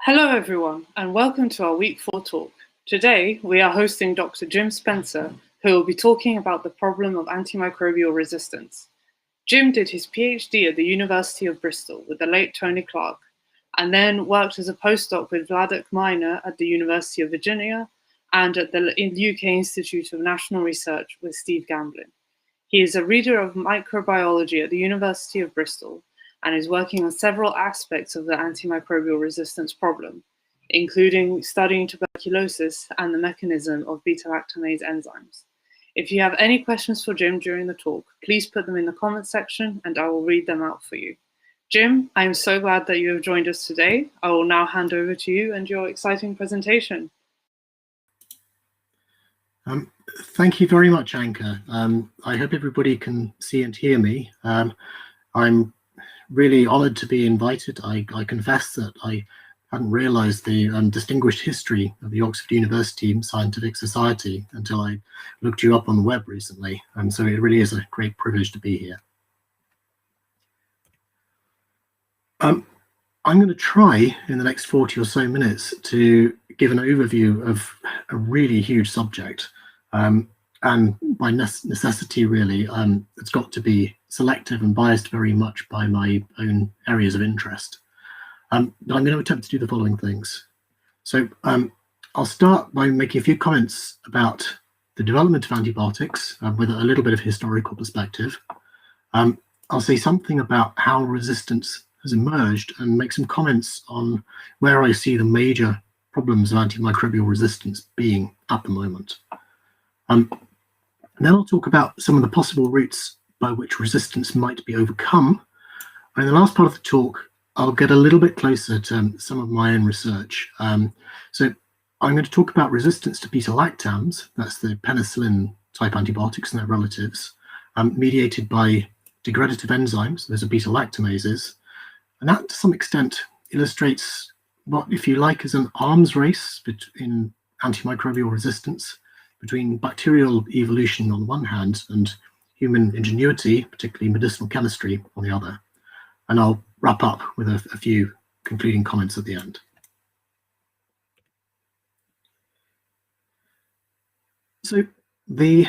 Hello everyone, and welcome to our Week 4 talk. Today, we are hosting Dr. Jim Spencer, who will be talking about the problem of antimicrobial resistance. Jim did his PhD at the University of Bristol with the late Tony Clark, and then worked as a postdoc with Vladek Minor at the University of Virginia and at the UK Institute of National Research with Steve Gamblin. He is a reader of microbiology at the University of Bristol and is working on several aspects of the antimicrobial resistance problem, including studying tuberculosis and the mechanism of beta-lactamase enzymes. If you have any questions for Jim during the talk, please put them in the comments section and I will read them out for you. Jim, I am so glad that you have joined us today. I will now hand over to you and your exciting presentation. Thank you very much, Anka. I hope everybody can see and hear me. I'm really honoured to be invited. I confess that I hadn't realised the distinguished history of the Oxford University Scientific Society until I looked you up on the web recently, and so it really is a great privilege to be here. I'm going to try in the next 40 or so minutes to give an overview of a really huge subject, and by necessity really it's got to be selective and biased very much by my own areas of interest. But I'm going to attempt to do the following things. So I'll start by making a few comments about the development of antibiotics with a little bit of historical perspective. I'll say something about how resistance has emerged and make some comments on where I see the major problems of antimicrobial resistance being at the moment. And then I'll talk about some of the possible routes by which resistance might be overcome. And in the last part of the talk, I'll get a little bit closer to some of my own research. So I'm going to talk about resistance to beta-lactams, that's the penicillin type antibiotics and their relatives, mediated by degradative enzymes, those are beta-lactamases. And that to some extent illustrates what, if you like, is an arms race in antimicrobial resistance between bacterial evolution on the one hand and human ingenuity, particularly medicinal chemistry, on the other. And I'll wrap up with a few concluding comments at the end. So the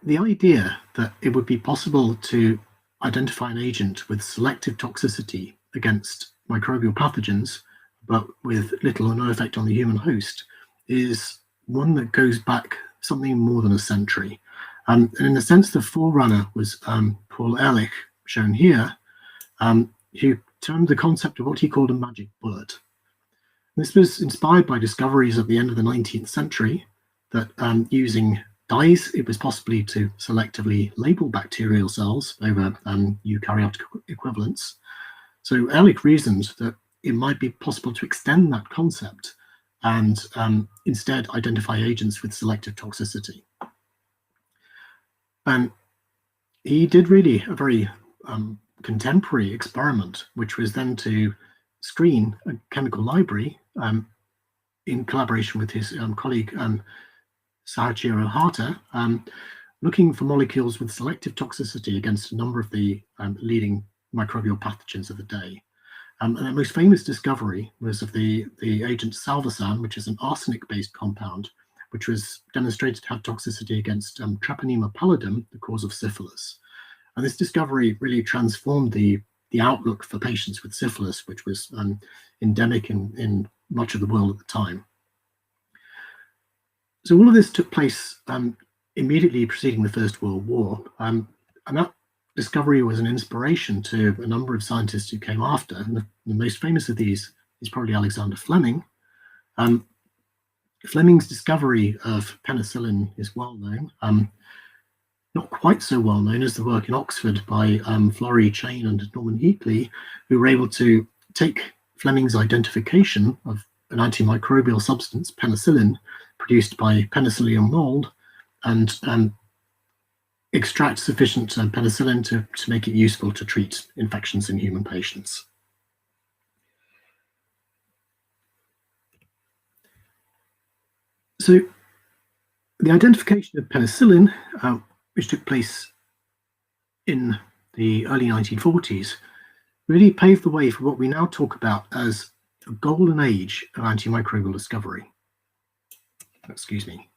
idea that it would be possible to identify an agent with selective toxicity against microbial pathogens, but with little or no effect on the human host, is one that goes back something more than a century. And in a sense, the forerunner was Paul Ehrlich, shown here, who termed the concept of what he called a magic bullet. This was inspired by discoveries at the end of the 19th century that using dyes, it was possible to selectively label bacterial cells over eukaryotic equivalents. So Ehrlich reasoned that it might be possible to extend that concept and instead identify agents with selective toxicity. And he did really a very contemporary experiment, which was then to screen a chemical library in collaboration with his colleague Sahachiro Hata, looking for molecules with selective toxicity against a number of the leading microbial pathogens of the day. And the most famous discovery was of the agent salvarsan, which is an arsenic-based compound, which was demonstrated to have toxicity against Treponema pallidum, the cause of syphilis. And this discovery really transformed the outlook for patients with syphilis, which was endemic in much of the world at the time. So all of this took place immediately preceding the First World War, and that discovery was an inspiration to a number of scientists who came after. And the most famous of these is probably Alexander Fleming. Fleming's discovery of penicillin is well known. Not quite so well known as the work in Oxford by Florey, Chain and Norman Heatley, who were able to take Fleming's identification of an antimicrobial substance, penicillin, produced by penicillium mold, and extract sufficient penicillin to make it useful to treat infections in human patients. So the identification of penicillin, which took place in the early 1940s, really paved the way for what we now talk about as a golden age of antimicrobial discovery. Excuse me.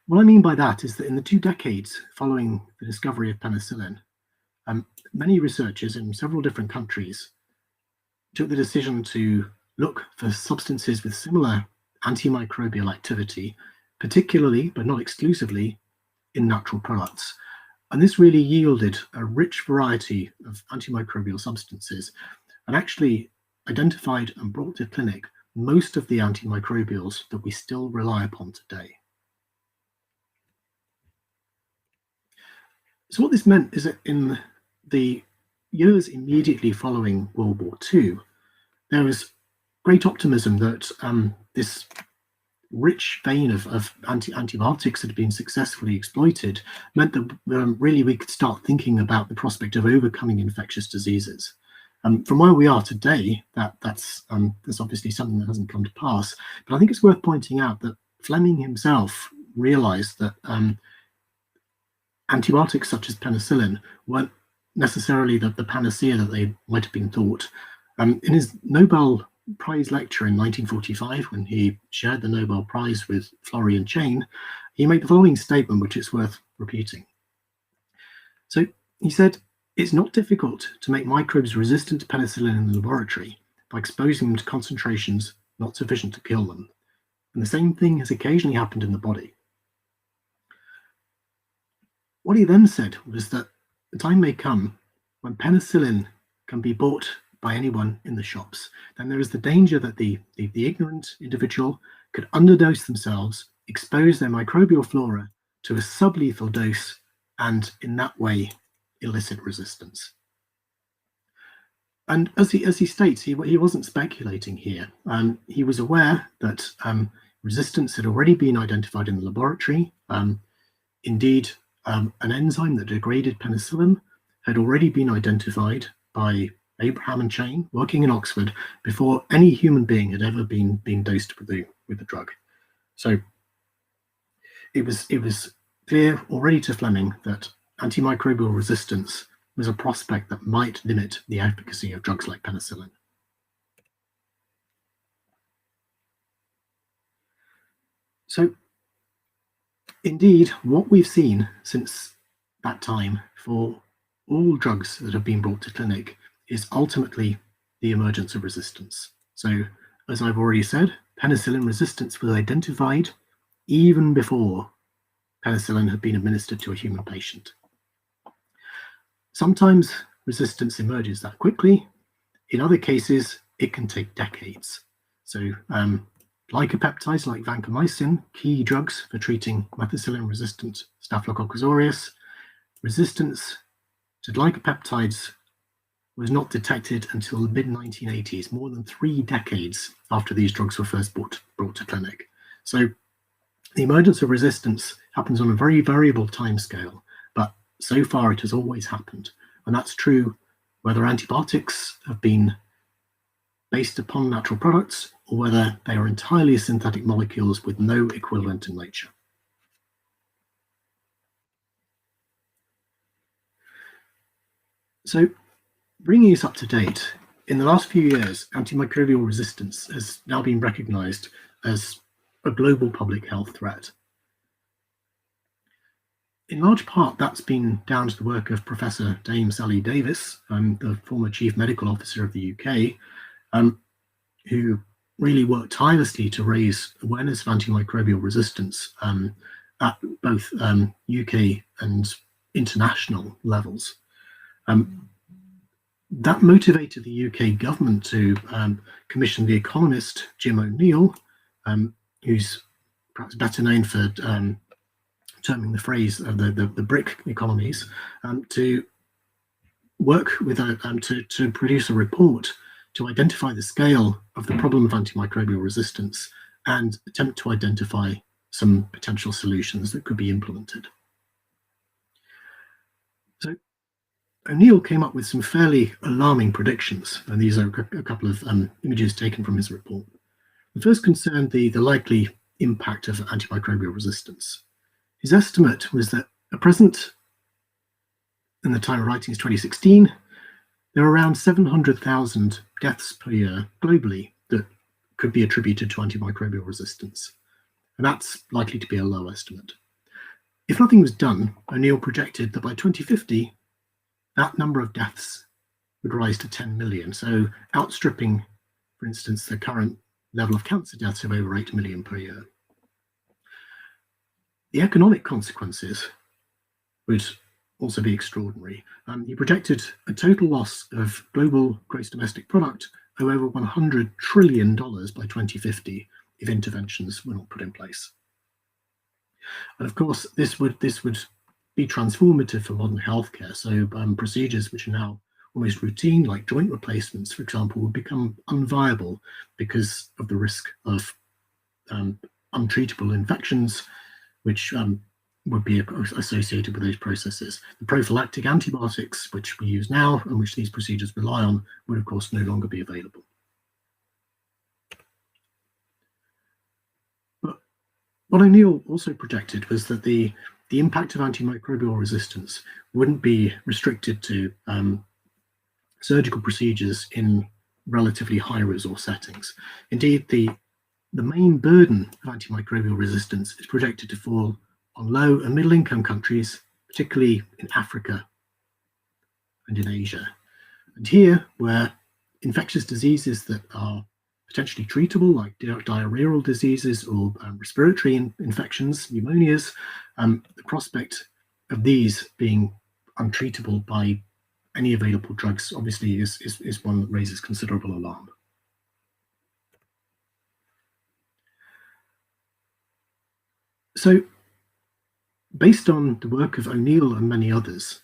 What I mean by that is that in the 2 decades following the discovery of penicillin, many researchers in several different countries took the decision to look for substances with similar antimicrobial activity, particularly, but not exclusively, in natural products. And this really yielded a rich variety of antimicrobial substances and actually identified and brought to clinic most of the antimicrobials that we still rely upon today. So what this meant is that in the years immediately following World War II, there was great optimism that this rich vein of antibiotics that had been successfully exploited meant that really we could start thinking about the prospect of overcoming infectious diseases. From where we are today, that's obviously something that hasn't come to pass. But I think it's worth pointing out that Fleming himself realized that antibiotics such as penicillin weren't necessarily the panacea that they might have been thought. In his Nobel Prize lecture in 1945, when he shared the Nobel Prize with Florey and Chain, he made the following statement, which is worth repeating. So he said, "It's not difficult to make microbes resistant to penicillin in the laboratory by exposing them to concentrations not sufficient to kill them. And the same thing has occasionally happened in the body." What he then said was that the time may come when penicillin can be bought by anyone in the shops. Then there is the danger that the ignorant individual could underdose themselves, expose their microbial flora to a sublethal dose, and in that way elicit resistance. And as he states, he wasn't speculating here. He was aware that resistance had already been identified in the laboratory. Indeed, an enzyme that degraded penicillin had already been identified by Abraham and Chain, working in Oxford, before any human being had ever been dosed with the drug. So it was clear already to Fleming that antimicrobial resistance was a prospect that might limit the efficacy of drugs like penicillin. So indeed, what we've seen since that time for all drugs that have been brought to clinic is ultimately the emergence of resistance. So, as I've already said, penicillin resistance was identified even before penicillin had been administered to a human patient. Sometimes resistance emerges that quickly. In other cases, it can take decades. So, glycopeptides like vancomycin, key drugs for treating methicillin-resistant Staphylococcus aureus, resistance to glycopeptides was not detected until the mid-1980s, more than 3 decades after these drugs were first brought to clinic. So the emergence of resistance happens on a very variable timescale, but so far it has always happened. And that's true whether antibiotics have been based upon natural products or whether they are entirely synthetic molecules with no equivalent in nature. So, bringing us up to date, in the last few years, antimicrobial resistance has now been recognized as a global public health threat. In large part, that's been down to the work of Professor Dame Sally Davis, the former Chief Medical Officer of the UK, who really worked tirelessly to raise awareness of antimicrobial resistance at both UK and international levels. That motivated the UK government to commission the economist Jim O'Neill, who's perhaps better known for terming the phrase of the brick economies, to work with to produce a report to identify the scale of the problem of antimicrobial resistance and attempt to identify some potential solutions that could be implemented. So O'Neill came up with some fairly alarming predictions, and these are a couple of images taken from his report. The first concerned the likely impact of antimicrobial resistance. His estimate was that at present, in the time of writing is 2016, there are around 700,000 deaths per year globally that could be attributed to antimicrobial resistance. And that's likely to be a low estimate. If nothing was done, O'Neill projected that by 2050, that number of deaths would rise to 10 million, so outstripping, for instance, the current level of cancer deaths of over 8 million per year. The economic consequences would also be extraordinary. He projected a total loss of global gross domestic product of over $100 trillion by 2050 if interventions were not put in place. And of course, this would be transformative for modern healthcare. So procedures which are now almost routine, like joint replacements, for example, would become unviable because of the risk of untreatable infections, which would be associated with those processes. The prophylactic antibiotics, which we use now and which these procedures rely on, would of course no longer be available. But what O'Neill also projected was that the impact of antimicrobial resistance wouldn't be restricted to surgical procedures in relatively high resource settings. Indeed, the main burden of antimicrobial resistance is projected to fall on low and middle income countries, particularly in Africa and in Asia. And here, where infectious diseases that are potentially treatable, like diarrheal diseases or respiratory infections, pneumonias, the prospect of these being untreatable by any available drugs obviously is one that raises considerable alarm. So, based on the work of O'Neill and many others,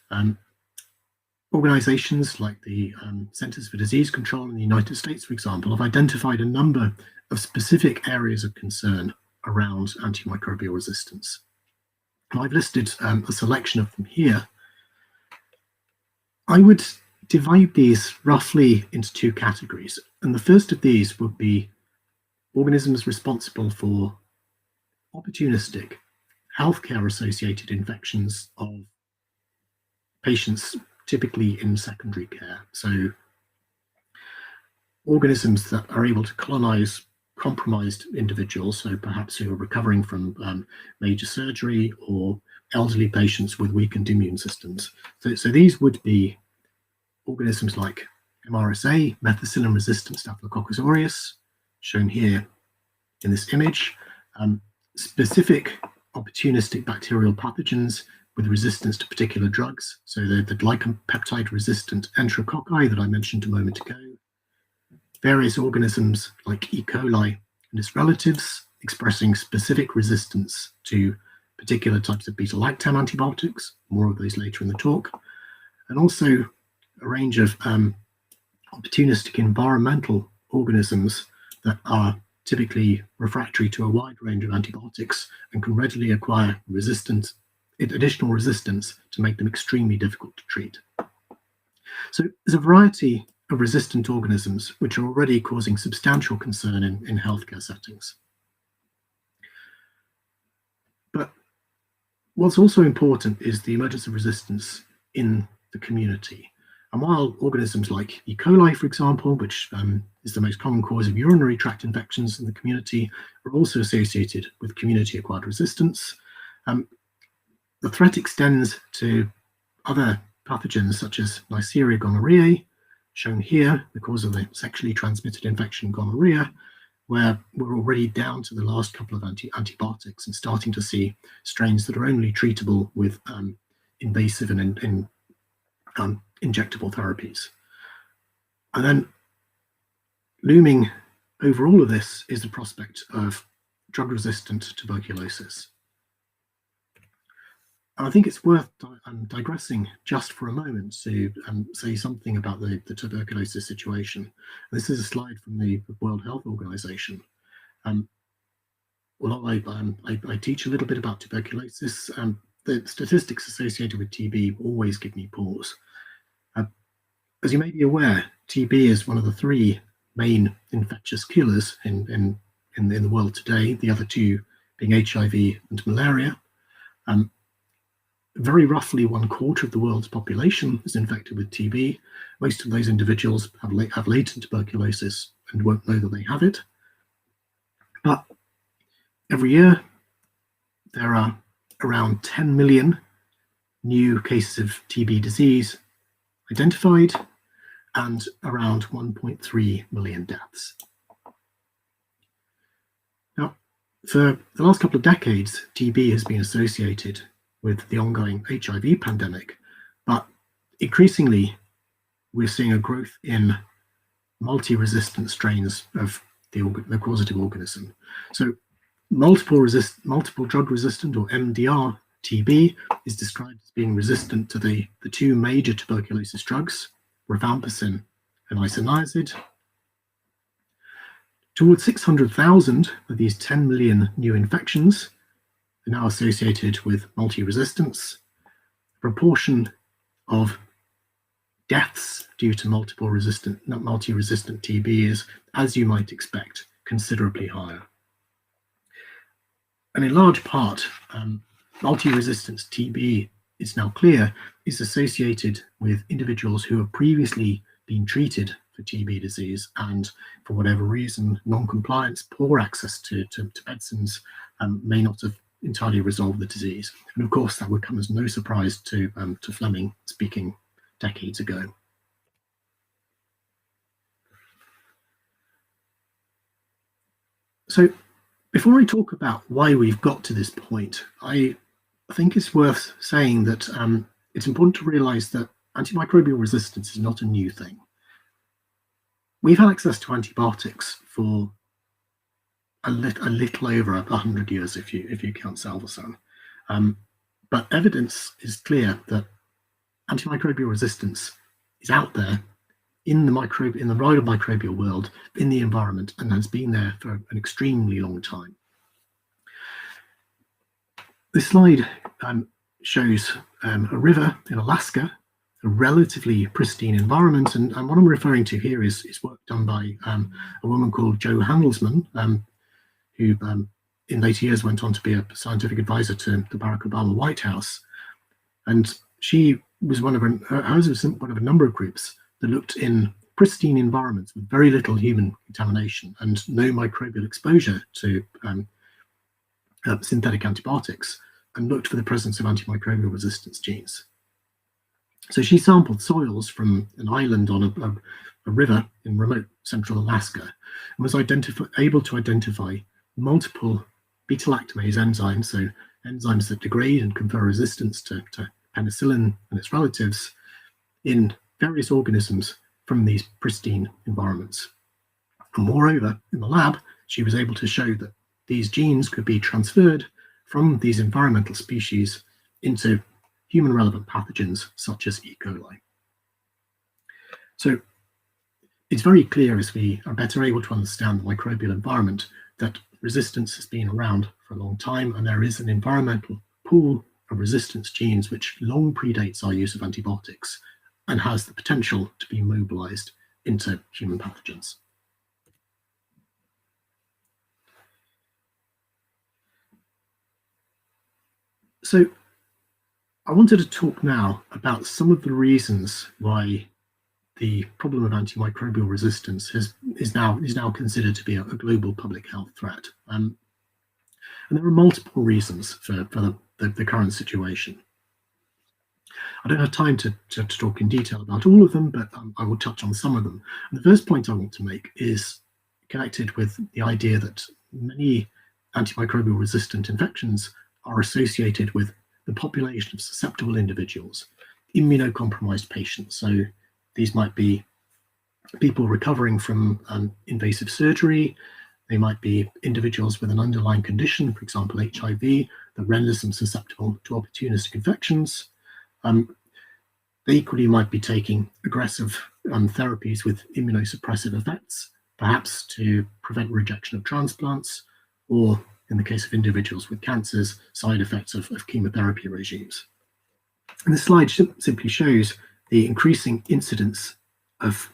organizations like the Centers for Disease Control in the United States, for example, have identified a number of specific areas of concern around antimicrobial resistance. And I've listed a selection of them here. I would divide these roughly into two categories. And the first of these would be organisms responsible for opportunistic healthcare-associated infections of patients, typically in secondary care. So organisms that are able to colonize compromised individuals, so perhaps who are recovering from major surgery, or elderly patients with weakened immune systems. So these would be organisms like MRSA, methicillin-resistant Staphylococcus aureus, shown here in this image, specific opportunistic bacterial pathogens with resistance to particular drugs, so the glycopeptide-resistant Enterococci that I mentioned a moment ago, various organisms like E. coli and its relatives expressing specific resistance to particular types of beta-lactam antibiotics, more of those later in the talk, and also a range of opportunistic environmental organisms that are typically refractory to a wide range of antibiotics and can readily acquire additional resistance to make them extremely difficult to treat. So there's a variety of resistant organisms which are already causing substantial concern in healthcare settings. But what's also important is the emergence of resistance in the community. And while organisms like E. coli, for example, which is the most common cause of urinary tract infections in the community, are also associated with community-acquired resistance, the threat extends to other pathogens such as Neisseria gonorrhoeae, shown here, the cause of the sexually transmitted infection gonorrhea, where we're already down to the last couple of antibiotics and starting to see strains that are only treatable with invasive and injectable therapies. And then looming over all of this is the prospect of drug-resistant tuberculosis. And I think it's worth digressing just for a moment to say something about the tuberculosis situation. This is a slide from the World Health Organization. Although I teach a little bit about tuberculosis, the statistics associated with TB always give me pause. As you may be aware, TB is one of the three main infectious killers in the world today, the other two being HIV and malaria. very roughly 1/4 of the world's population is infected with TB. Most of those individuals have latent tuberculosis and won't know that they have it. But every year, there are around 10 million new cases of TB disease identified and around 1.3 million deaths. Now, for the last couple of decades, TB has been associated with the ongoing HIV pandemic, but increasingly we're seeing a growth in multi-resistant strains of the causative organism. So multiple drug resistant, or MDR TB, is described as being resistant to the two major tuberculosis drugs, rifampicin and isoniazid. Towards 600,000 of these 10 million new infections are now associated with multi-resistance. The proportion of deaths due to multi-resistant TB is, as you might expect, considerably higher. And in large part, multi-resistance TB, it's now clear, is associated with individuals who have previously been treated for TB disease and, for whatever reason, non-compliance, poor access to medicines, may not have entirely resolved the disease. And of course, that would come as no surprise to Fleming, speaking decades ago. So before I talk about why we've got to this point, I think it's worth saying that it's important to realize that antimicrobial resistance is not a new thing. We've had access to antibiotics for a little over 100 years, if you count Salvarsan. But evidence is clear that antimicrobial resistance is out there in the wider microbial world, in the environment, and has been there for an extremely long time. This slide shows a river in Alaska, a relatively pristine environment, and what I'm referring to here is work done by a woman called Jo Handelsman, who in later years went on to be a scientific advisor to the Barack Obama White House. And she was one of a number of groups that looked in pristine environments with very little human contamination and no microbial exposure to synthetic antibiotics, and looked for the presence of antimicrobial resistance genes. So she sampled soils from an island on a river in remote central Alaska, and was able to identify multiple beta-lactamase enzymes, so enzymes that degrade and confer resistance to penicillin and its relatives, in various organisms from these pristine environments. And moreover, in the lab, she was able to show that these genes could be transferred from these environmental species into human-relevant pathogens such as E. coli. So it's very clear, as we are better able to understand the microbial environment, that resistance has been around for a long time, and there is an environmental pool of resistance genes which long predates our use of antibiotics and has the potential to be mobilized into human pathogens. So I wanted to talk now about some of the reasons why the problem of antimicrobial resistance is now considered to be a global public health threat. And there are multiple reasons for the current situation. I don't have time to talk in detail about all of them, but I will touch on some of them. And the first point I want to make is connected with the idea that many antimicrobial resistant infections are associated with the population of susceptible individuals, immunocompromised patients. So these might be people recovering from invasive surgery. They might be individuals with an underlying condition, for example, HIV, that renders them susceptible to opportunistic infections. They equally might be taking aggressive therapies with immunosuppressive effects, perhaps to prevent rejection of transplants, or in the case of individuals with cancers, side effects of chemotherapy regimes. And this slide simply shows the increasing incidence of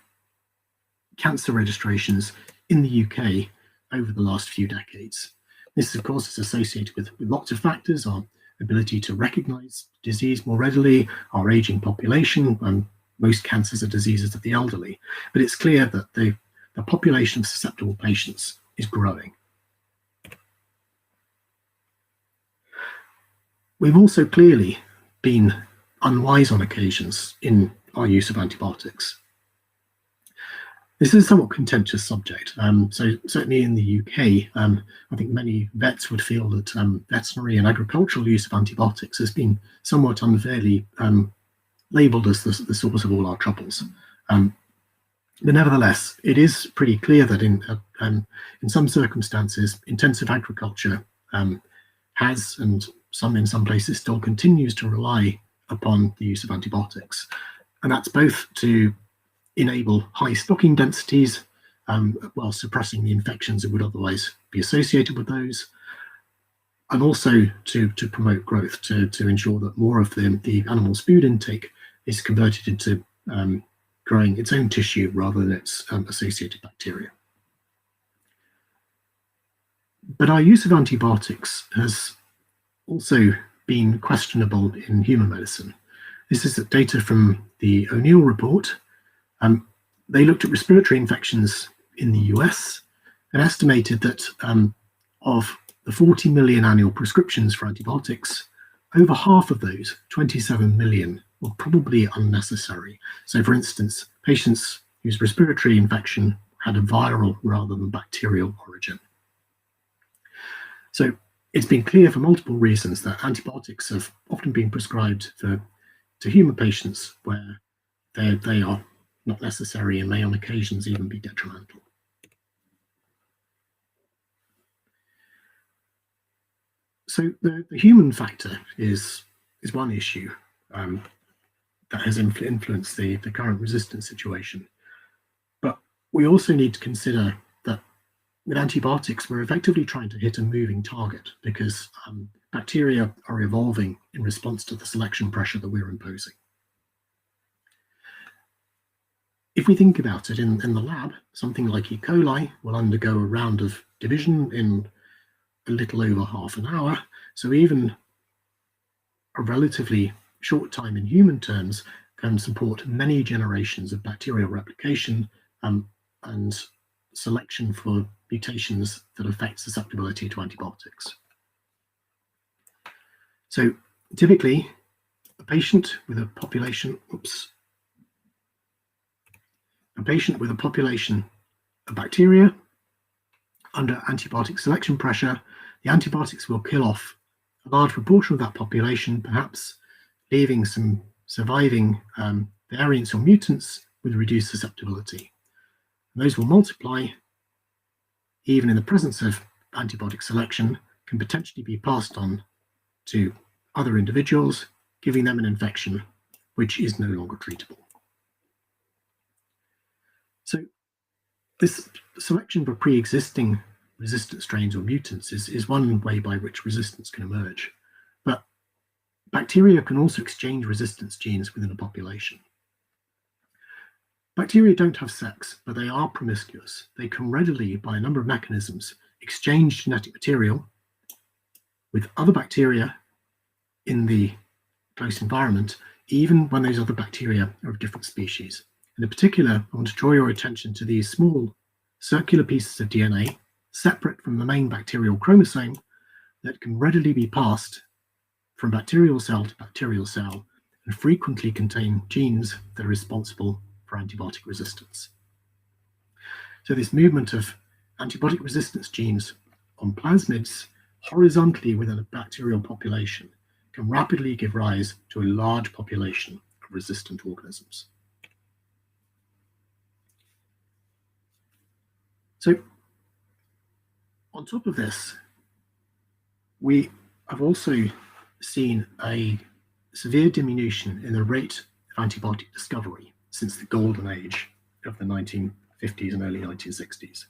cancer registrations in the UK over the last few decades. This, of course, is associated with lots of factors. Our ability to recognize disease more readily, our aging population, and most cancers are diseases of the elderly. But it's clear that the population of susceptible patients is growing. We've also clearly been unwise on occasions in our use of antibiotics. This is a somewhat contentious subject. So certainly in the UK, I think many vets would feel that veterinary and agricultural use of antibiotics has been somewhat unfairly labelled as the source of all our troubles. But nevertheless, it is pretty clear that in some circumstances, intensive agriculture has, and in some places still continues to rely upon the use of antibiotics. And that's both to enable high stocking densities while suppressing the infections that would otherwise be associated with those, and also to promote growth, to ensure that more of the animal's food intake is converted into growing its own tissue rather than its associated bacteria. But our use of antibiotics has also been questionable in human medicine. This is data from the O'Neill report. They looked at respiratory infections in the US and estimated that of the 40 million annual prescriptions for antibiotics, over half of those, 27 million, were probably unnecessary. So for instance, patients whose respiratory infection had a viral rather than bacterial origin. So it's been clear for multiple reasons that antibiotics have often been prescribed to human patients where they are not necessary and may on occasions even be detrimental. So the human factor is one issue that has influenced the current resistance situation. But we also need to consider that with antibiotics, we're effectively trying to hit a moving target because bacteria are evolving in response to the selection pressure that we're imposing. If we think about it, in the lab, something like E. coli will undergo a round of division in a little over half an hour. So even a relatively short time in human terms can support many generations of bacterial replication and selection for mutations that affect susceptibility to antibiotics. So typically, a patient with a population of bacteria under antibiotic selection pressure, the antibiotics will kill off a large proportion of that population, perhaps leaving some surviving variants or mutants with reduced susceptibility. And those will multiply, even in the presence of antibiotic selection, can potentially be passed on to other individuals, giving them an infection which is no longer treatable. So this selection for pre-existing resistant strains or mutants is one way by which resistance can emerge. But bacteria can also exchange resistance genes within a population. Bacteria don't have sex, but they are promiscuous. They can readily, by a number of mechanisms, exchange genetic material with other bacteria in the close environment, even when those other bacteria are of different species. And in particular, I want to draw your attention to these small circular pieces of DNA separate from the main bacterial chromosome that can readily be passed from bacterial cell to bacterial cell and frequently contain genes that are responsible for antibiotic resistance. So this movement of antibiotic resistance genes on plasmids horizontally within a bacterial population can rapidly give rise to a large population of resistant organisms. So on top of this, we have also seen a severe diminution in the rate of antibiotic discovery since the golden age of the 1950s and early 1960s.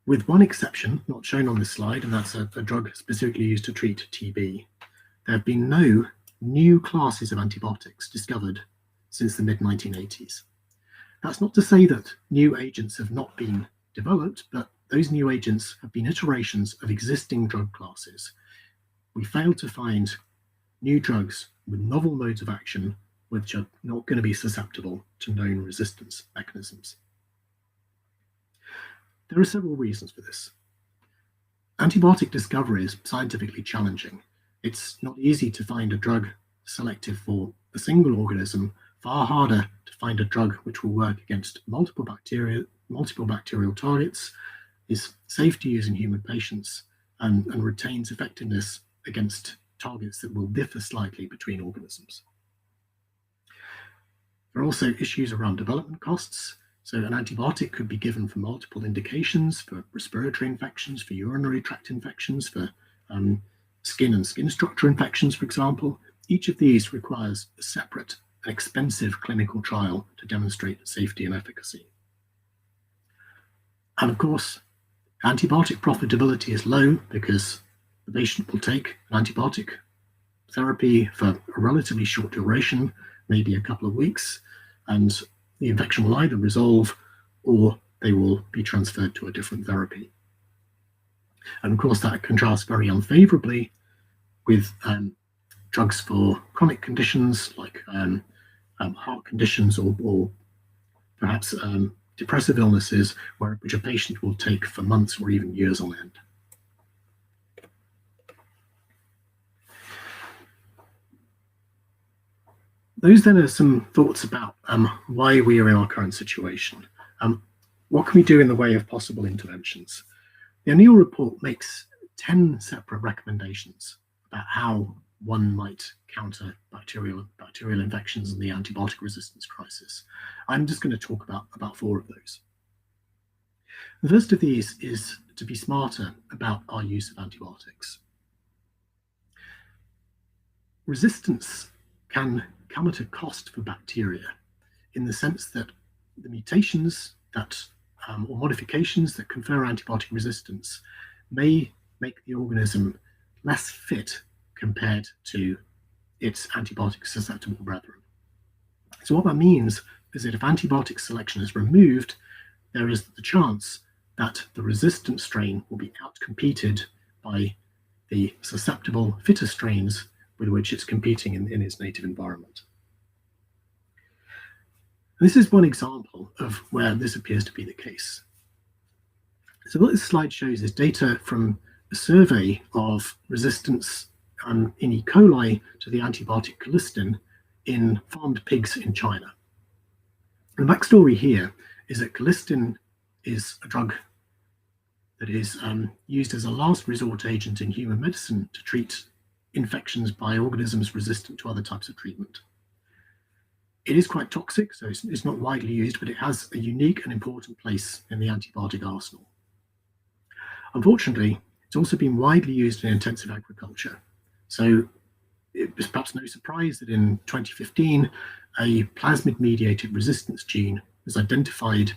With one exception, not shown on this slide, and that's a drug specifically used to treat TB, there have been no new classes of antibiotics discovered since the mid-1980s. That's not to say that new agents have not been developed, but those new agents have been iterations of existing drug classes, we fail to find new drugs with novel modes of action which are not going to be susceptible to known resistance mechanisms. There are several reasons for this. Antibiotic discovery is scientifically challenging. It's not easy to find a drug selective for a single organism, far harder to find a drug which will work against multiple bacterial targets, is safe to use in human patients, and retains effectiveness against targets that will differ slightly between organisms. There are also issues around development costs. So an antibiotic could be given for multiple indications, for respiratory infections, for urinary tract infections, for skin and skin structure infections, for example. Each of these requires a separate and expensive clinical trial to demonstrate safety and efficacy. And of course, antibiotic profitability is low because the patient will take an antibiotic therapy for a relatively short duration, maybe a couple of weeks, and the infection will either resolve or they will be transferred to a different therapy. And of course, that contrasts very unfavorably with drugs for chronic conditions like heart conditions or perhaps depressive illnesses, which a patient will take for months or even years on end. Those then are some thoughts about why we are in our current situation. What can we do in the way of possible interventions? The O'Neill report makes 10 separate recommendations about how one might counter bacterial infections and the antibiotic resistance crisis. I'm just going to talk about 4 of those. The first of these is to be smarter about our use of antibiotics. Resistance can come at a cost for bacteria in the sense that the mutations that or modifications that confer antibiotic resistance may make the organism less fit compared to its antibiotic susceptible brethren. So what that means is that if antibiotic selection is removed, there is the chance that the resistant strain will be outcompeted by the susceptible, fitter strains with which it's competing in its native environment. This is one example of where this appears to be the case. So what this slide shows is data from a survey of resistance in E. coli to the antibiotic colistin in farmed pigs in China. The backstory here is that colistin is a drug that is used as a last resort agent in human medicine to treat infections by organisms resistant to other types of treatment. It is quite toxic, so it's not widely used, but it has a unique and important place in the antibiotic arsenal. Unfortunately, it's also been widely used in intensive agriculture. So it was perhaps no surprise that in 2015, a plasmid-mediated resistance gene was identified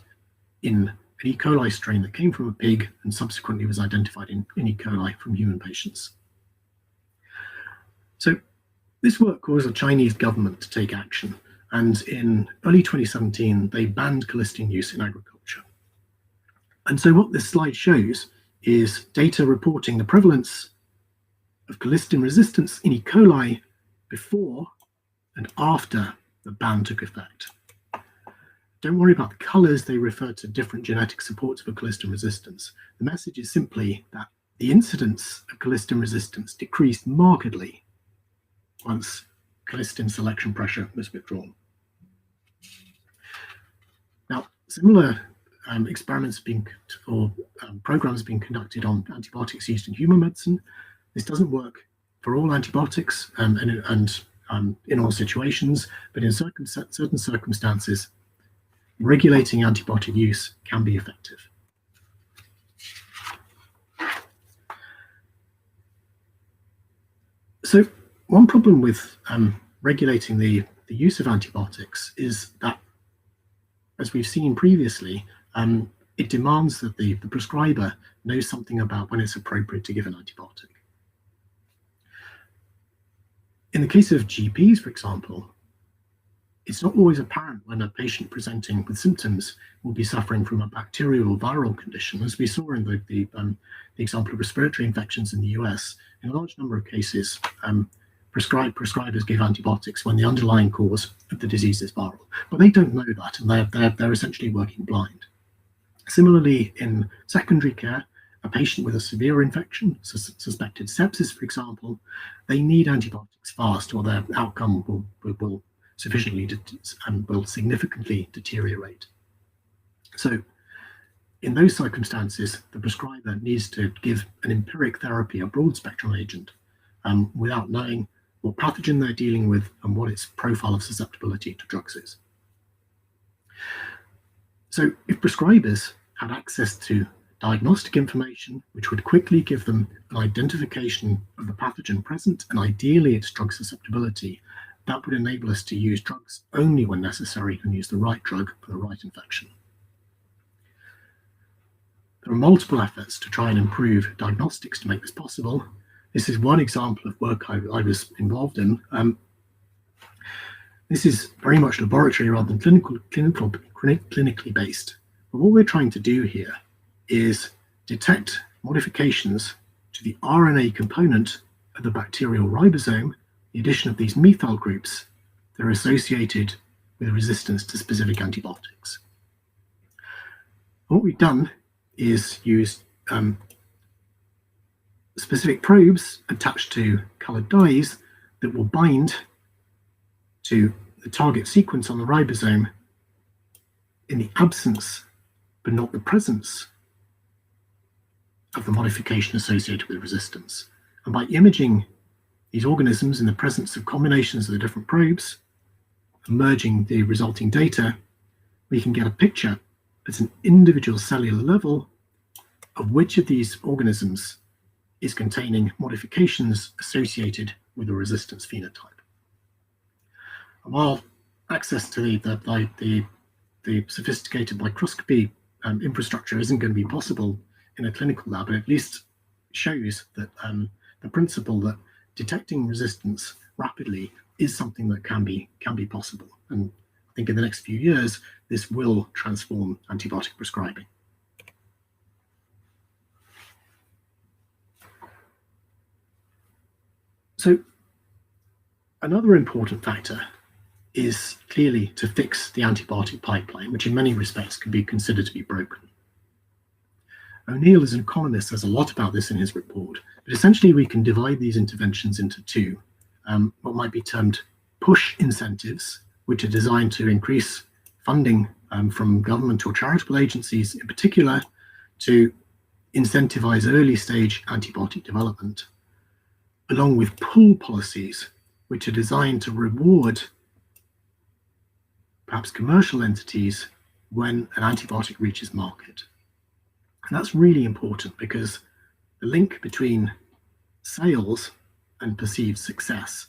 in an E. coli strain that came from a pig and subsequently was identified in E. coli from human patients. So this work caused the Chinese government to take action. And in early 2017, they banned colistin use in agriculture. And so what this slide shows is data reporting the prevalence of colistin resistance in E. coli before and after the ban took effect. Don't worry about the colors, they refer to different genetic supports for colistin resistance. The message is simply that the incidence of colistin resistance decreased markedly once colistin selection pressure was withdrawn. Now, similar experiments or programs being conducted on antibiotics used in human medicine. This doesn't work for all antibiotics and in all situations, but in certain circumstances, regulating antibiotic use can be effective. So one problem with regulating the use of antibiotics is that, as we've seen previously, it demands that the prescriber knows something about when it's appropriate to give an antibiotic. In the case of GPs, for example, it's not always apparent when a patient presenting with symptoms will be suffering from a bacterial or viral condition. As we saw in the example of respiratory infections in the US, in a large number of cases, prescribers give antibiotics when the underlying cause of the disease is viral. But they don't know that, and they're essentially working blind. Similarly, in secondary care, a patient with a severe infection, suspected sepsis, for example, they need antibiotics fast, or their outcome will significantly deteriorate. So in those circumstances, the prescriber needs to give an empiric therapy, a broad spectrum agent, without knowing what pathogen they're dealing with and what its profile of susceptibility to drugs is. So if prescribers had access to diagnostic information, which would quickly give them an identification of the pathogen present and ideally its drug susceptibility, that would enable us to use drugs only when necessary and use the right drug for the right infection. There are multiple efforts to try and improve diagnostics to make this possible. This is one example of work I was involved in. This is very much laboratory rather than clinically based. But what we're trying to do here is detect modifications to the RNA component of the bacterial ribosome, the addition of these methyl groups that are associated with resistance to specific antibiotics. What we've done is use specific probes attached to colored dyes that will bind to the target sequence on the ribosome in the absence, but not the presence, of the modification associated with resistance. And by imaging these organisms in the presence of combinations of the different probes, and merging the resulting data, we can get a picture at an individual cellular level of which of these organisms is containing modifications associated with a resistance phenotype. And while access to the sophisticated microscopy infrastructure isn't going to be possible in a clinical lab, it at least shows that the principle that detecting resistance rapidly is something that can be possible. And I think in the next few years, this will transform antibiotic prescribing. So another important factor is clearly to fix the antibiotic pipeline, which in many respects can be considered to be broken. O'Neill, as an economist, says a lot about this in his report, but essentially we can divide these interventions into two, what might be termed push incentives, which are designed to increase funding from government or charitable agencies in particular to incentivize early stage antibiotic development, along with pull policies, which are designed to reward perhaps commercial entities when an antibiotic reaches market. And that's really important because the link between sales and perceived success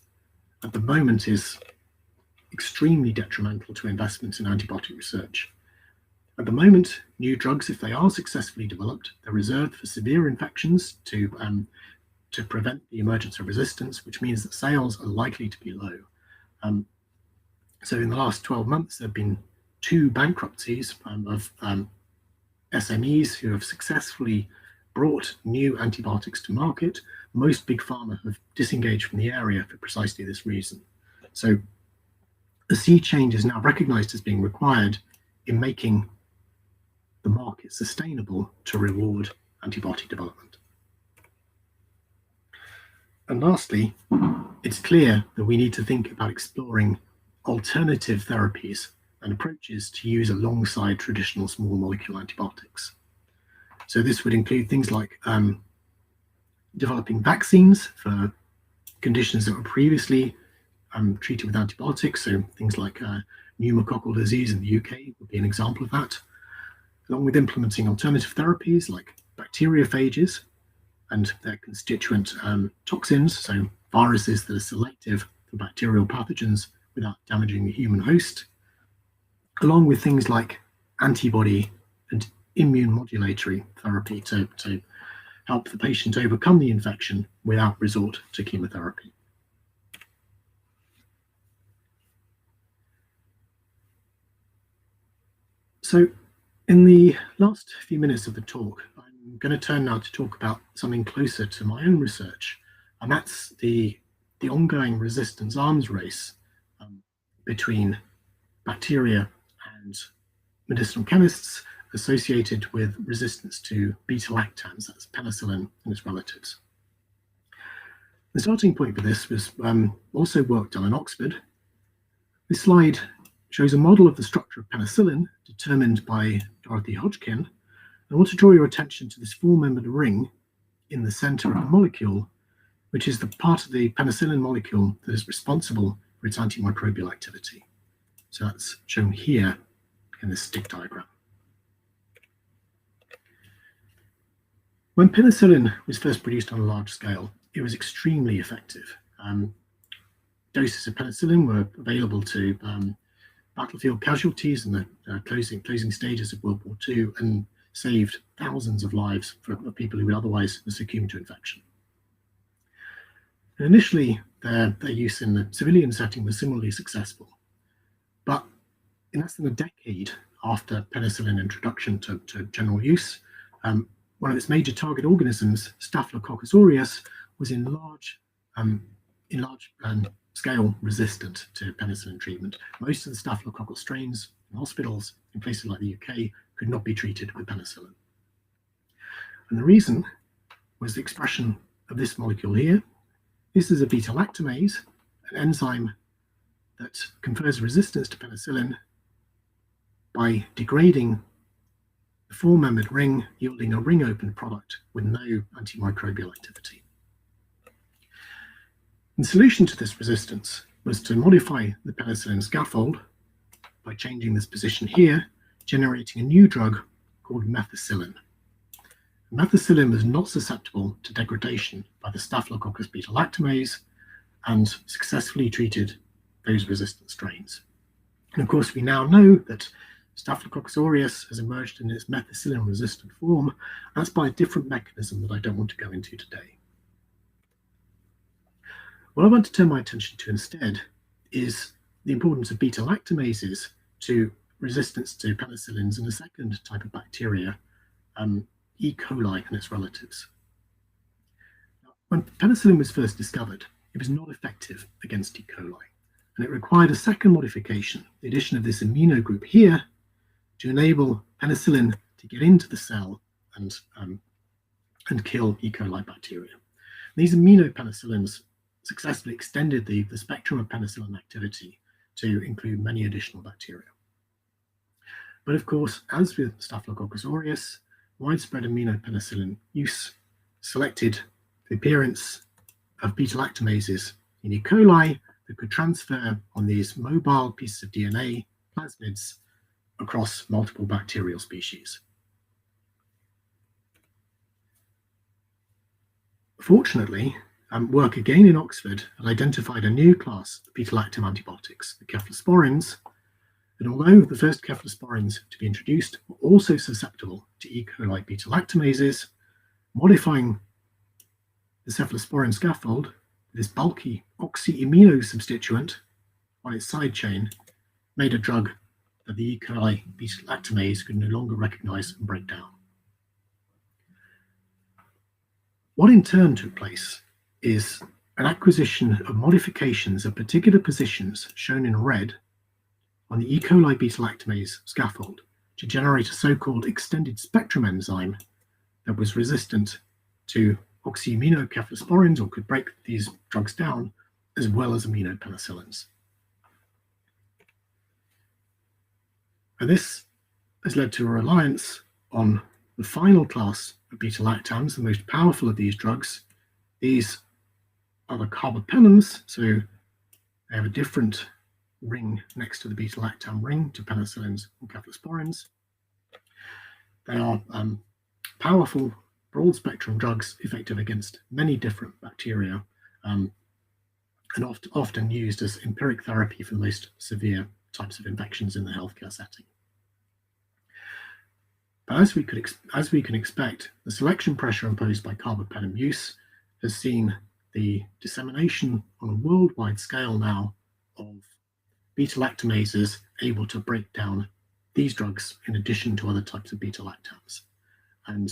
at the moment is extremely detrimental to investments in antibiotic research. At the moment, new drugs, if they are successfully developed, they're reserved for severe infections to prevent the emergence of resistance, which means that sales are likely to be low. So in the last 12 months, there have been 2 bankruptcies of SMEs who have successfully brought new antibiotics to market. Most big pharma have disengaged from the area for precisely this reason. So a sea change is now recognized as being required in making the market sustainable to reward antibiotic development. And lastly, it's clear that we need to think about exploring alternative therapies and approaches to use alongside traditional small molecule antibiotics. So this would include things like developing vaccines for conditions that were previously treated with antibiotics. So things like pneumococcal disease in the UK would be an example of that, along with implementing alternative therapies like bacteriophages and their constituent toxins, so viruses that are selective for bacterial pathogens without damaging the human host, along with things like antibody and immune modulatory therapy to help the patient overcome the infection without resort to chemotherapy. So in the last few minutes of the talk, I'm going to turn now to talk about something closer to my own research, and that's the ongoing resistance arms race between bacteria and medicinal chemists associated with resistance to beta-lactams, that's penicillin and its relatives. The starting point for this was also work done in Oxford. This slide shows a model of the structure of penicillin determined by Dorothy Hodgkin. I want to draw your attention to this four-membered ring in the center of the molecule, which is the part of the penicillin molecule that is responsible for its antimicrobial activity. So that's shown here in this stick diagram. When penicillin was first produced on a large scale, it was extremely effective. Doses of penicillin were available to battlefield casualties in the closing stages of World War II and saved thousands of lives for people who would otherwise have succumbed to infection. And initially, their use in the civilian setting was similarly successful. But in less than a decade after penicillin introduction to general use, one of its major target organisms, Staphylococcus aureus, was in large scale resistant to penicillin treatment. Most of the Staphylococcus strains in hospitals in places like the UK could not be treated with penicillin. And the reason was the expression of this molecule here. This is a beta-lactamase, an enzyme that confers resistance to penicillin by degrading the four-membered ring, yielding a ring-open product with no antimicrobial activity. The solution to this resistance was to modify the penicillin scaffold by changing this position here, generating a new drug called methicillin. Methicillin was not susceptible to degradation by the Staphylococcus beta-lactamase and successfully treated those resistant strains. And of course, we now know that Staphylococcus aureus has emerged in its methicillin-resistant form. That's by a different mechanism that I don't want to go into today. What I want to turn my attention to instead is the importance of beta-lactamases to resistance to penicillins and a second type of bacteria, E. coli and its relatives. Now, when penicillin was first discovered, it was not effective against E. coli, and it required a second modification, the addition of this amino group here, to enable penicillin to get into the cell and kill E. coli bacteria. These aminopenicillins successfully extended the spectrum of penicillin activity to include many additional bacteria. But of course, as with Staphylococcus aureus, widespread aminopenicillin use selected the appearance of beta-lactamases in E. coli that could transfer on these mobile pieces of DNA, plasmids, across multiple bacterial species. Fortunately, work again in Oxford had identified a new class of beta-lactam antibiotics, the cephalosporins, and although the first cephalosporins to be introduced were also susceptible to E. coli beta-lactamases, modifying the cephalosporin scaffold with this bulky oxyamino substituent on its side chain made a drug that the E. coli beta-lactamase could no longer recognize and break down. What in turn took place is an acquisition of modifications of particular positions shown in red on the E. coli beta-lactamase scaffold to generate a so-called extended spectrum enzyme that was resistant to oxyaminocephalosporins or could break these drugs down, as well as aminopenicillins. And this has led to a reliance on the final class of beta-lactams, the most powerful of these drugs. These are the carbapenems, so they have a different ring next to the beta-lactam ring to penicillins and cephalosporins. They are powerful, broad-spectrum drugs effective against many different bacteria and often used as empiric therapy for the most severe types of infections in the healthcare setting. But as we can expect, the selection pressure imposed by carbapenem use has seen the dissemination on a worldwide scale now of beta-lactamases able to break down these drugs in addition to other types of beta-lactams. And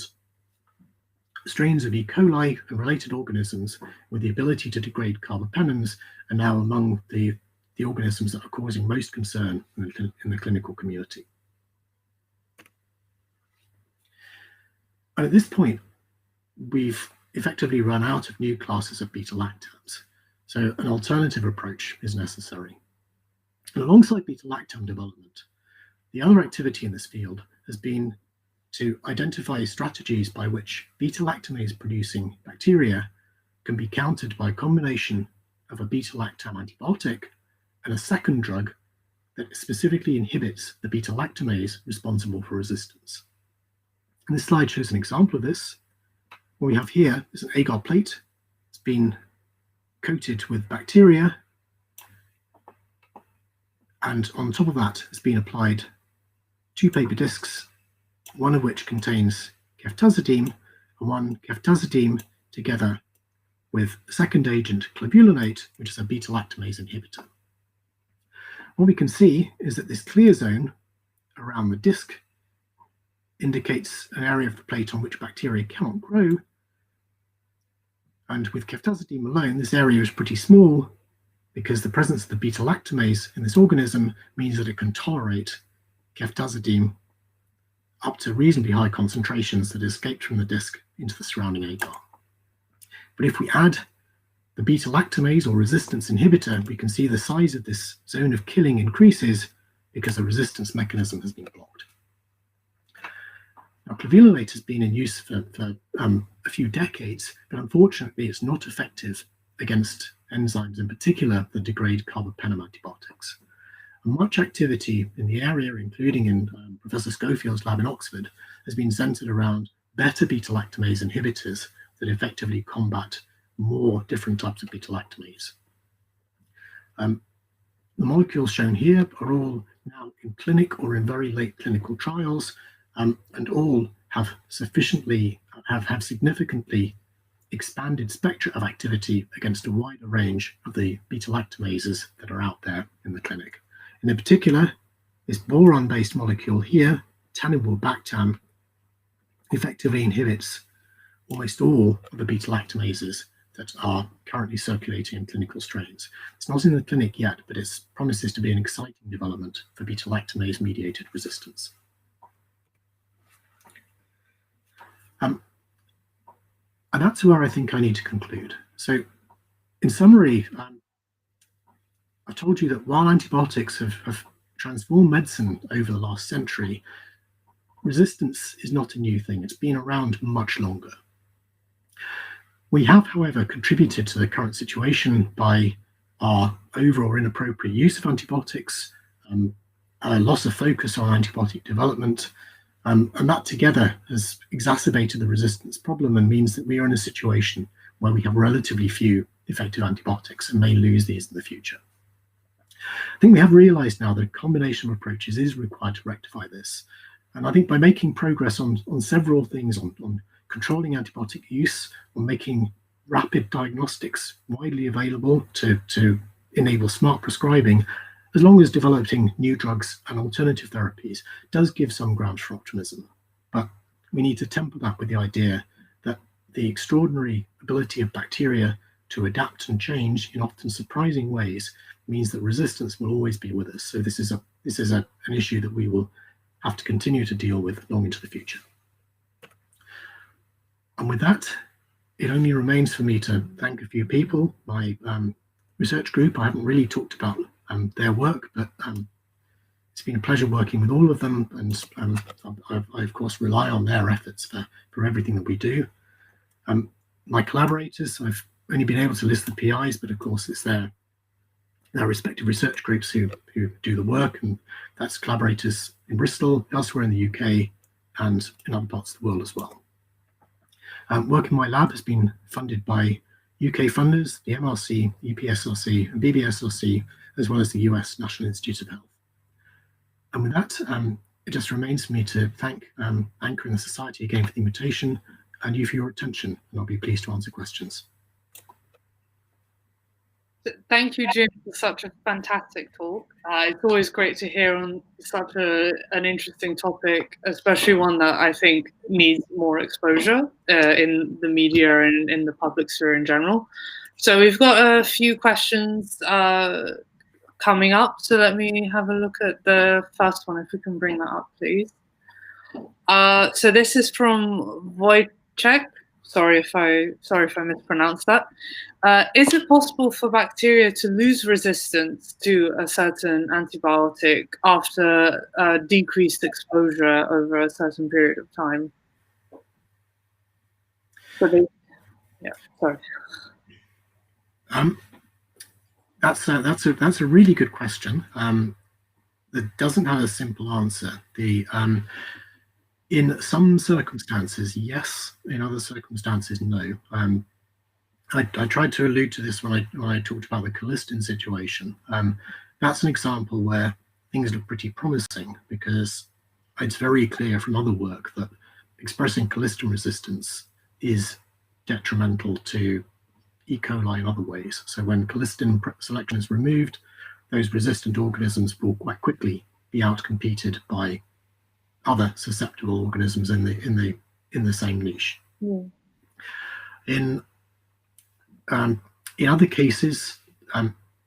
strains of E. coli and related organisms with the ability to degrade carbapenems are now among the organisms that are causing most concern in the clinical community. And at this point, we've effectively run out of new classes of beta-lactams. So an alternative approach is necessary. And alongside beta-lactam development, the other activity in this field has been to identify strategies by which beta-lactamase producing bacteria can be countered by a combination of a beta-lactam antibiotic and a second drug that specifically inhibits the beta-lactamase responsible for resistance. And this slide shows an example of this. What we have here is an agar plate. It's been coated with bacteria, and on top of that has been applied 2 paper discs, one of which contains ceftazidime, and one ceftazidime together with the second agent clebulinate, which is a beta-lactamase inhibitor. What we can see is that this clear zone around the disc indicates an area of the plate on which bacteria cannot grow. And with ceftazidime alone, this area is pretty small because the presence of the beta-lactamase in this organism means that it can tolerate ceftazidime up to reasonably high concentrations that escaped from the disc into the surrounding agar. But if we add the beta-lactamase or resistance inhibitor, we can see the size of this zone of killing increases because the resistance mechanism has been blocked. Now, clebulinate has been in use for a few decades, but unfortunately it's not effective against enzymes, in particular that degrade carbapenem antibiotics. And much activity in the area, including in Professor Schofield's lab in Oxford, has been centered around better beta-lactamase inhibitors that effectively combat more different types of beta-lactamase. The molecules shown here are all now in clinic or in very late clinical trials, and all have significantly expanded spectra of activity against a wider range of the beta-lactamases that are out there in the clinic. And in particular, this boron-based molecule here, taniborbactam, effectively inhibits almost all of the beta-lactamases that are currently circulating in clinical strains. It's not in the clinic yet, but it promises to be an exciting development for beta-lactamase-mediated resistance. And that's where I think I need to conclude. So in summary, I told you that while antibiotics have transformed medicine over the last century, resistance is not a new thing. It's been around much longer. We have, however, contributed to the current situation by our over or inappropriate use of antibiotics, a loss of focus on antibiotic development, and that together has exacerbated the resistance problem and means that we are in a situation where we have relatively few effective antibiotics and may lose these in the future. I think we have realized now that a combination of approaches is required to rectify this. And I think by making progress on several things, on controlling antibiotic use, on making rapid diagnostics widely available to enable smart prescribing, as long as developing new drugs and alternative therapies, does give some grounds for optimism. But we need to temper that with the idea that the extraordinary ability of bacteria to adapt and change in often surprising ways means that resistance will always be with us. So this is an issue that we will have to continue to deal with long into the future. And with that, it only remains for me to thank a few people. My research group, I haven't really talked about their work, but it's been a pleasure working with all of them, and I of course rely on their efforts for everything that we do. My collaborators, I've only been able to list the PIs, but of course it's their respective research groups who do the work, and that's collaborators in Bristol, elsewhere in the UK, and in other parts of the world as well. Work in my lab has been funded by UK funders, the MRC, EPSRC, and BBSRC, as well as the US National Institutes of Health. And with that, it just remains for me to thank Anchor and the Society again for the invitation, and you for your attention, and I'll be pleased to answer questions. Thank you, Jim, for such a fantastic talk. It's always great to hear on such an interesting topic, especially one that I think needs more exposure in the media and in the public sphere in general. So we've got a few questions coming up. So let me have a look at the first one, if we can bring that up, please. So this is from Wojciech. Sorry if I mispronounced that. Is it possible for bacteria to lose resistance to a certain antibiotic after decreased exposure over a certain period of time? Sorry. That's a really good question. That doesn't have a simple answer. In some circumstances, yes. In other circumstances, no. I tried to allude to this when I talked about the colistin situation. That's an example where things look pretty promising, because it's very clear from other work that expressing colistin resistance is detrimental to E. coli in other ways. So when colistin selection is removed, those resistant organisms will quite quickly be outcompeted by other susceptible organisms in the same niche. Yeah. In other cases,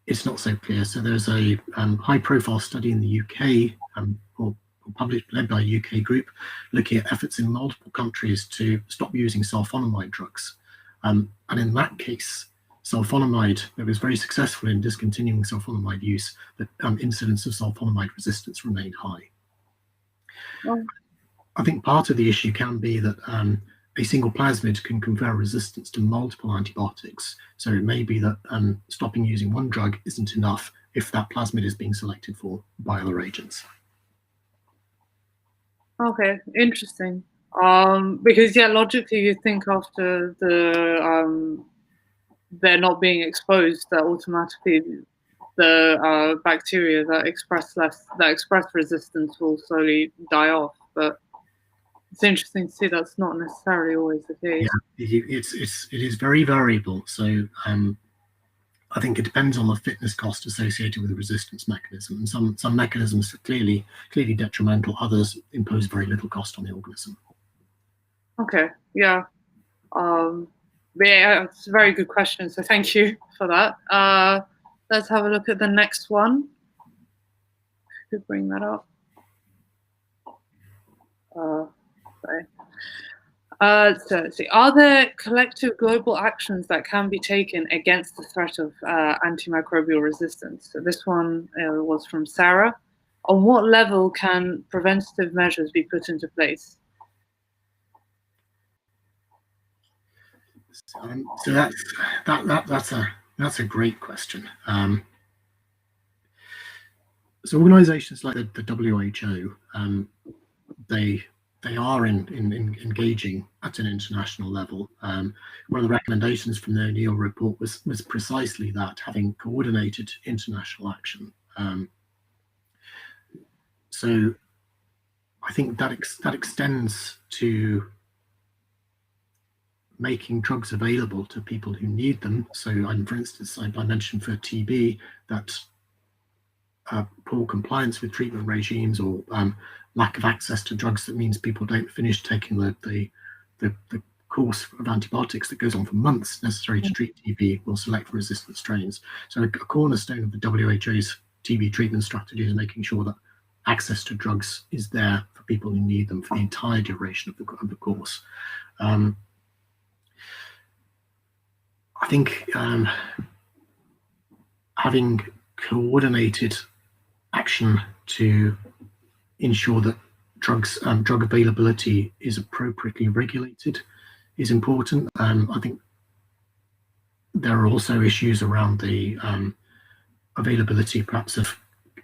it's not so clear. So there's a high-profile study in the UK, led by a UK group, looking at efforts in multiple countries to stop using sulfonamide drugs. And in that case, sulfonamide, it was very successful in discontinuing sulfonamide use, but incidence of sulfonamide resistance remained high. Oh. I think part of the issue can be that a single plasmid can confer resistance to multiple antibiotics. So it may be that stopping using one drug isn't enough if that plasmid is being selected for by other agents. Okay, interesting. Because logically you think after they're not being exposed, that automatically the bacteria that express resistance will slowly die off. But it's interesting to see that's not necessarily always the case. Yeah, it is very variable. So I think it depends on the fitness cost associated with the resistance mechanism. And some mechanisms are clearly detrimental. Others impose very little cost on the organism. Okay. Yeah. Yeah, it's a very good question. So thank you for that. Let's have a look at the next one. Could bring that up. Sorry. So let's see. Are there collective global actions that can be taken against the threat of antimicrobial resistance? So this one was from Sarah. On what level can preventative measures be put into place? So that's a great question. So organisations like the WHO, they are engaging at an international level. One of the recommendations from the O'Neill report was precisely that, having coordinated international action. So I think that extends to making drugs available to people who need them. So, for instance, I mentioned for TB that poor compliance with treatment regimes or lack of access to drugs, that means people don't finish taking the course of antibiotics that goes on for months necessary to treat TB, will select for resistant strains. So a cornerstone of the WHO's TB treatment strategy is making sure that access to drugs is there for people who need them for the entire duration of the course. I think having coordinated action to ensure that drug availability is appropriately regulated is important. I think there are also issues around the availability, perhaps of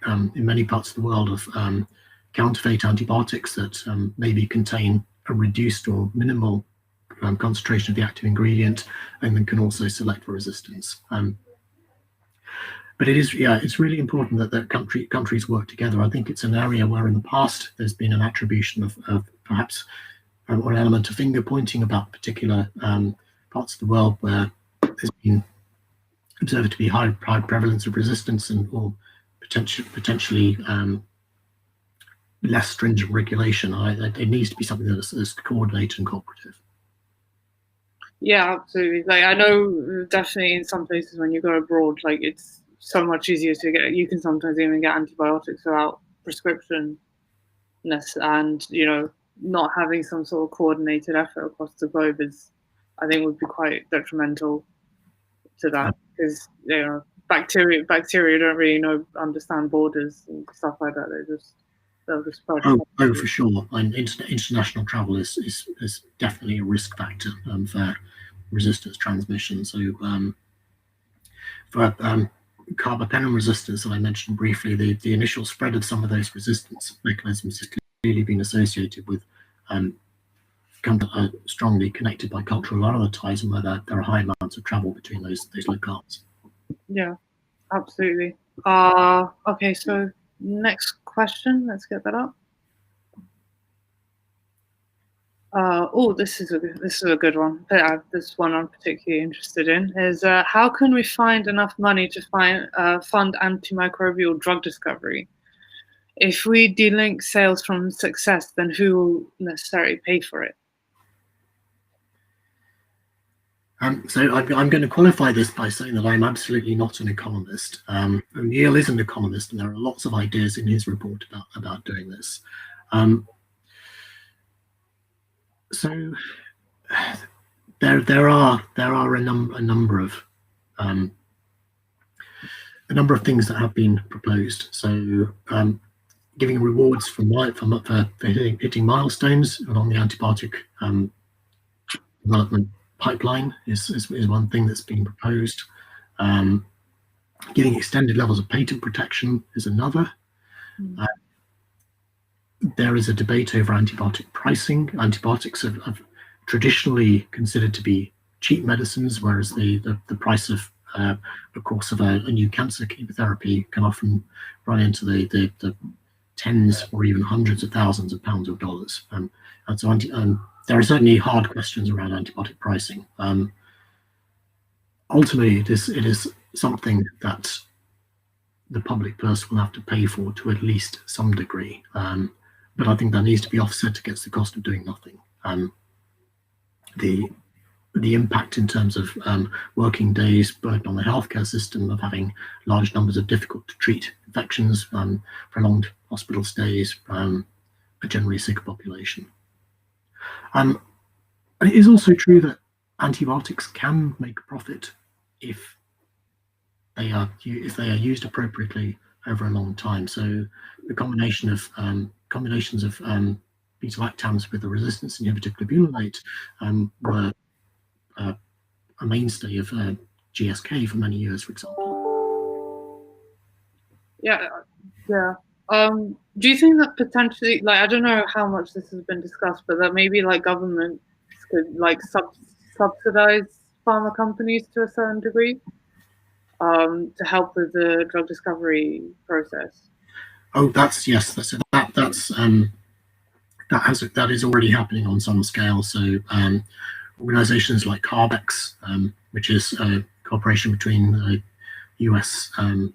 in many parts of the world, of counterfeit antibiotics that maybe contain a reduced or minimal concentration of the active ingredient, and then can also select for resistance. But it's really important that countries work together. I think it's an area where in the past there's been an attribution of perhaps or an element of finger pointing about particular parts of the world where there's been observed to be high prevalence of resistance and or potentially less stringent regulation. It needs to be something that is coordinated and cooperative. Yeah, absolutely. Like, I know definitely in some places when you go abroad, like, it's so much easier to get. You can sometimes even get antibiotics without prescription, and not having some sort of coordinated effort across the globe is, I think, would be quite detrimental to that, because bacteria don't really understand borders and stuff like that. They'll just spread. Oh, for sure. And international travel is definitely a risk factor for resistance transmission. So for carbapenem resistance that I mentioned briefly, the initial spread of some of those resistance mechanisms has clearly been associated with strongly connected by cultural and other ties, and where there are high amounts of travel between those locales. Yeah, absolutely. Okay, so next question. Let's get that up. This is a good one. This one I'm particularly interested in is how can we find enough money to fund antimicrobial drug discovery? If we delink sales from success, then who will necessarily pay for it? So I'm going to qualify this by saying that I'm absolutely not an economist. O'Neill is an economist, and there are lots of ideas in his report about doing this. So there are a number of things that have been proposed. So giving rewards for hitting milestones along the antibiotic development pipeline is one thing that's been proposed. Giving extended levels of patent protection is another. There is a debate over antibiotic pricing. Antibiotics are traditionally considered to be cheap medicines, whereas the price of a course of a new cancer chemotherapy can often run into the tens or even hundreds of thousands of pounds or dollars. And so there are certainly hard questions around antibiotic pricing. Ultimately, it is something that the public purse will have to pay for to at least some degree. But I think that needs to be offset against the cost of doing nothing. The impact in terms of working days, burden on the healthcare system, of having large numbers of difficult to treat infections, prolonged hospital stays, a generally sick population. And it is also true that antibiotics can make a profit if they are used appropriately over a long time. So the combinations of beta-lactams with the resistance inhibitor clebulinate were a mainstay of GSK for many years, for example. Yeah. Do you think that potentially, like, I don't know how much this has been discussed, but that maybe like government could like subsidize pharma companies to a certain degree to help with the drug discovery process? Oh, that is already happening on some scale. So organizations like CARBEX, which is a cooperation between US and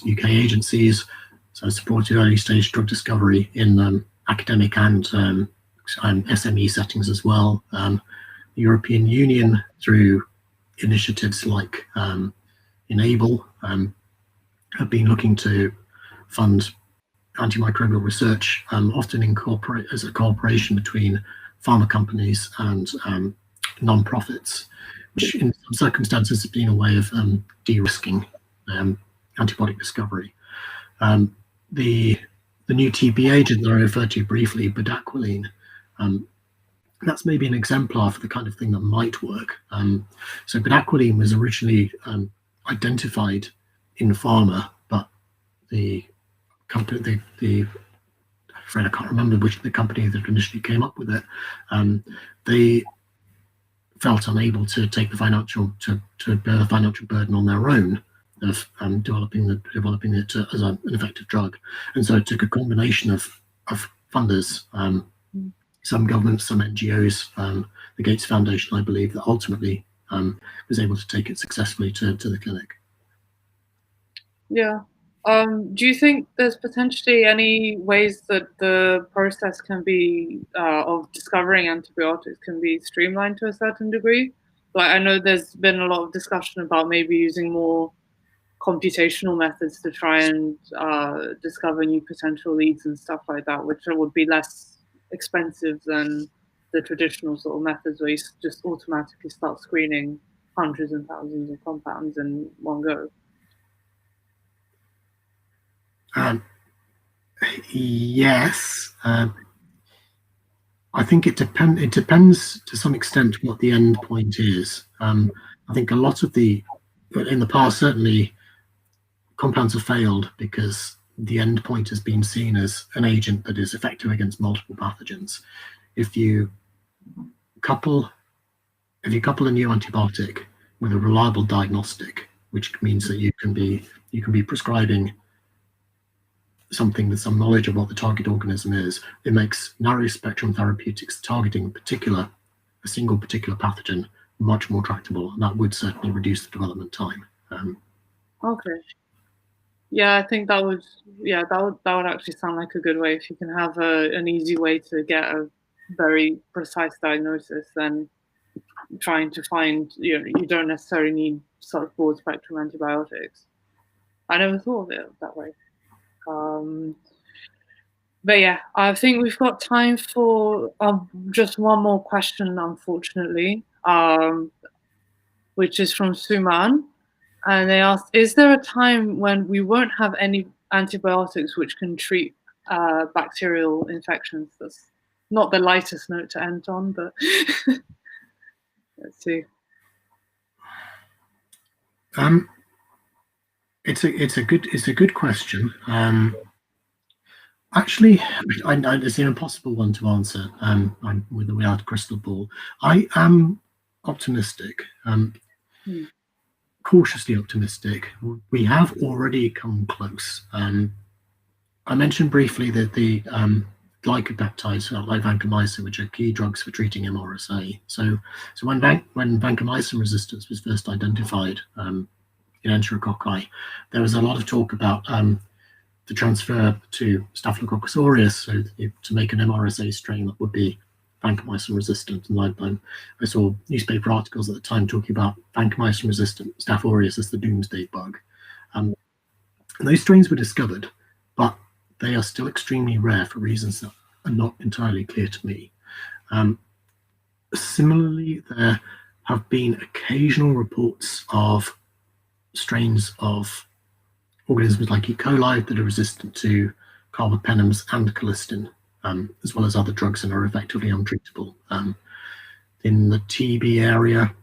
UK agencies, so supported early stage drug discovery in academic and SME settings as well. The European Union, through initiatives like Enable, have been looking to fund antimicrobial research, often as a cooperation between pharma companies and non-profits, which in some circumstances has been a way of de-risking antibiotic discovery. The new TB agent that I referred to briefly, bedaquiline, that's maybe an exemplar for the kind of thing that might work. So bedaquiline was originally identified in pharma, but the company, I'm afraid I can't remember which the company that initially came up with it, they felt unable to take the financial to bear the financial burden on their own of developing it as an effective drug, and so it took a combination of funders, some governments, some NGOs, the Gates Foundation, I believe, that ultimately was able to take it successfully to the clinic. Yeah. Do you think there's potentially any ways that the process can be of discovering antibiotics can be streamlined to a certain degree? Like, I know there's been a lot of discussion about maybe using more computational methods to try and discover new potential leads and stuff like that, which would be less expensive than the traditional sort of methods where you just automatically start screening hundreds and thousands of compounds in one go. Yes, I think it depends to some extent what the end point is. I think a lot of in the past, certainly compounds have failed because the end point has been seen as an agent that is effective against multiple pathogens. If you couple a new antibiotic with a reliable diagnostic, which means that you can be prescribing something with some knowledge of what the target organism is, it makes narrow spectrum therapeutics targeting a single particular pathogen much more tractable, and that would certainly reduce the development time. Okay. Yeah, I think that would actually sound like a good way. If you can have an easy way to get a very precise diagnosis, then trying to find, you don't necessarily need such broad spectrum antibiotics. I never thought of it that way. But yeah, I think we've got time for just one more question, unfortunately, which is from Suman. And they asked, is there a time when we won't have any antibiotics which can treat bacterial infections? That's not the lightest note to end on, but let's see. It's a good question. Actually, it's an impossible one to answer. I'm without a crystal ball. I am optimistic. Cautiously optimistic. We have already come close. I mentioned briefly that the glycopeptides like vancomycin, which are key drugs for treating MRSA. So when vancomycin resistance was first identified in Enterococci, there was a lot of talk about the transfer to Staphylococcus aureus, so to make an MRSA strain that would be vancomycin resistant. And I saw newspaper articles at the time talking about vancomycin resistant Staph aureus as the doomsday bug. And those strains were discovered, but they are still extremely rare for reasons that are not entirely clear to me. Similarly, there have been occasional reports of strains of organisms like E. coli that are resistant to carbapenems and colistin, as well as other drugs and are effectively untreatable. In the TB area,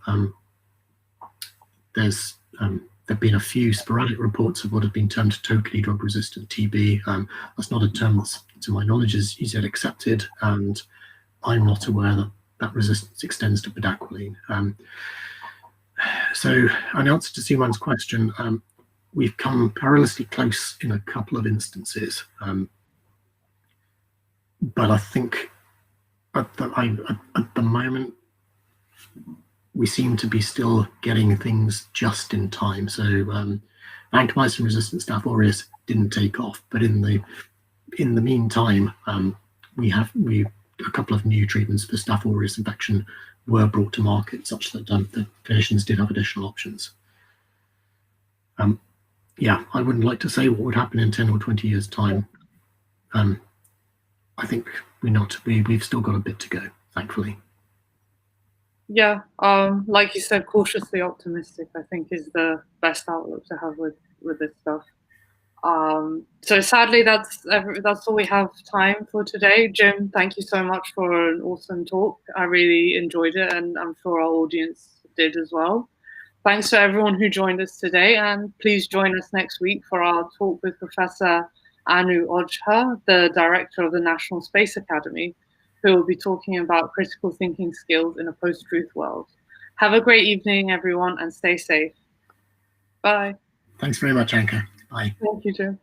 there've been a few sporadic reports of what have been termed totally drug-resistant TB. That's not a term that's, to my knowledge, is yet accepted, and I'm not aware that that resistance extends to bedaquiline. So, in answer to Simon's question, we've come perilously close in a couple of instances, but I think at the moment we seem to be still getting things just in time. So vancomycin resistant Staph aureus didn't take off, but in the meantime, a couple of new treatments for Staph aureus infection were brought to market, such that the clinicians did have additional options. Yeah, I wouldn't like to say what would happen in 10 or 20 years' time. I think we've still got a bit to go, thankfully. Yeah, like you said, cautiously optimistic, I think, is the best outlook to have with this stuff. So sadly, that's all we have time for today. Jim, thank you so much for an awesome talk. I really enjoyed it, and I'm sure our audience did as well. Thanks to everyone who joined us today, and please join us next week for our talk with Professor Anu Ojha, the director of the National Space Academy, who will be talking about critical thinking skills in a post-truth world. Have a great evening, everyone, and stay safe. Bye. Thanks very much, Anka. Bye. Thank you, Jim.